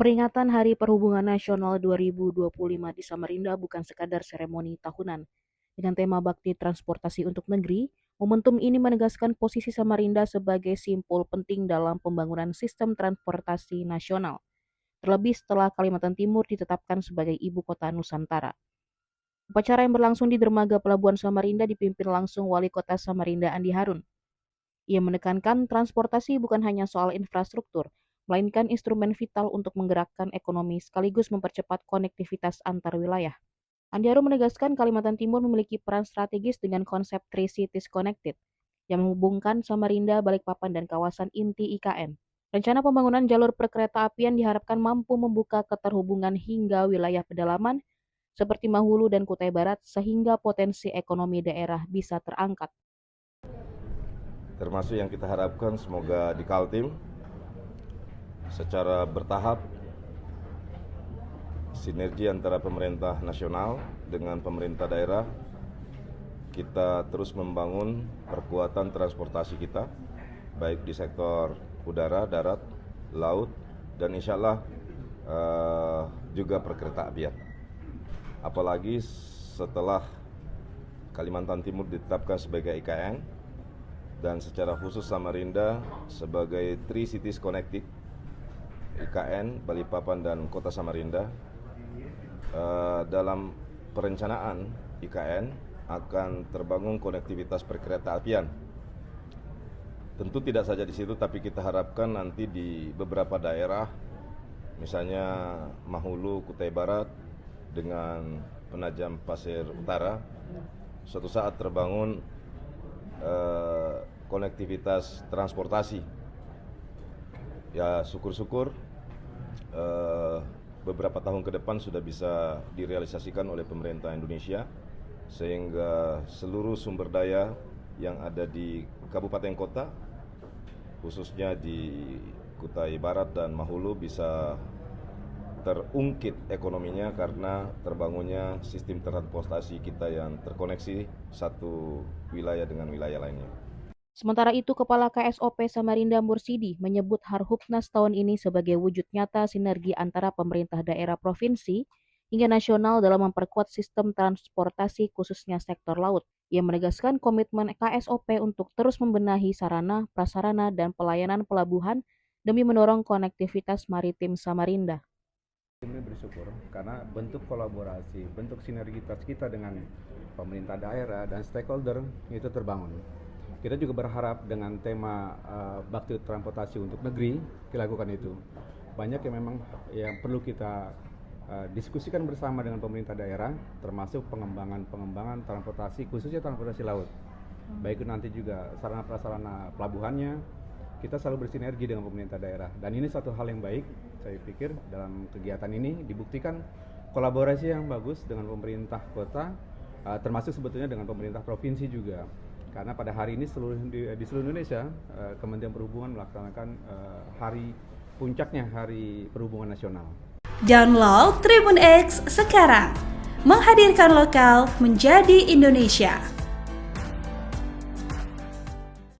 Peringatan Hari Perhubungan Nasional 2025 di Samarinda bukan sekadar seremoni tahunan. Dengan tema Bakti Transportasi untuk Negeri, momentum ini menegaskan posisi Samarinda sebagai simpul penting dalam pembangunan sistem transportasi nasional, terlebih setelah Kalimantan Timur ditetapkan sebagai ibu kota Nusantara. Upacara yang berlangsung di dermaga Pelabuhan Samarinda dipimpin langsung Wali Kota Samarinda Andi Harun. Ia menekankan transportasi bukan hanya soal infrastruktur, melainkan instrumen vital untuk menggerakkan ekonomi sekaligus mempercepat konektivitas antar wilayah. Andi Harun menegaskan Kalimantan Timur memiliki peran strategis dengan konsep Three Cities Connected yang menghubungkan Samarinda, Balikpapan, dan kawasan inti IKN. Rencana pembangunan jalur perkereta apian diharapkan mampu membuka keterhubungan hingga wilayah pedalaman seperti Mahulu dan Kutai Barat sehingga potensi ekonomi daerah bisa terangkat. Termasuk yang kita harapkan semoga di Kaltim secara bertahap sinergi antara pemerintah nasional dengan pemerintah daerah kita terus membangun perkuatan transportasi kita baik di sektor udara, darat, laut dan insya Allah juga perkereta-apian. Apalagi setelah Kalimantan Timur ditetapkan sebagai IKN dan secara khusus Samarinda sebagai Three Cities Connected, IKN, Balikpapan, dan Kota Samarinda. Dalam perencanaan IKN akan terbangun konektivitas perkereta-apian. Tentu tidak saja di situ, tapi kita harapkan nanti di beberapa daerah, misalnya Mahulu, Kutai Barat, dengan Penajam Pasir Utara, suatu saat terbangun konektivitas transportasi. Ya syukur-syukur beberapa tahun ke depan sudah bisa direalisasikan oleh pemerintah Indonesia sehingga seluruh sumber daya yang ada di kabupaten kota khususnya di Kutai Barat dan Mahulu bisa terungkit ekonominya karena terbangunnya sistem transportasi kita yang terkoneksi satu wilayah dengan wilayah lainnya. Sementara itu, Kepala KSOP Samarinda Mursidi menyebut Harhubnas tahun ini sebagai wujud nyata sinergi antara pemerintah daerah provinsi hingga nasional dalam memperkuat sistem transportasi khususnya sektor laut. Ia menegaskan komitmen KSOP untuk terus membenahi sarana, prasarana, dan pelayanan pelabuhan demi mendorong konektivitas maritim Samarinda. Ini bersyukur karena bentuk kolaborasi, bentuk sinergitas kita dengan pemerintah daerah dan stakeholder itu terbangun. Kita juga berharap dengan tema Bakti Transportasi untuk Negeri dilakukan itu. Banyak yang memang yang perlu kita diskusikan bersama dengan pemerintah daerah, termasuk pengembangan transportasi, khususnya transportasi laut. Baik itu nanti juga sarana prasarana pelabuhannya. Kita selalu bersinergi dengan pemerintah daerah dan ini satu hal yang baik. Saya pikir dalam kegiatan ini dibuktikan kolaborasi yang bagus dengan pemerintah kota, termasuk sebetulnya dengan pemerintah provinsi juga. Karena pada hari ini di seluruh Indonesia, Kementerian Perhubungan melaksanakan hari puncaknya Hari Perhubungan Nasional. Download Tribun X sekarang, menghadirkan lokal menjadi Indonesia.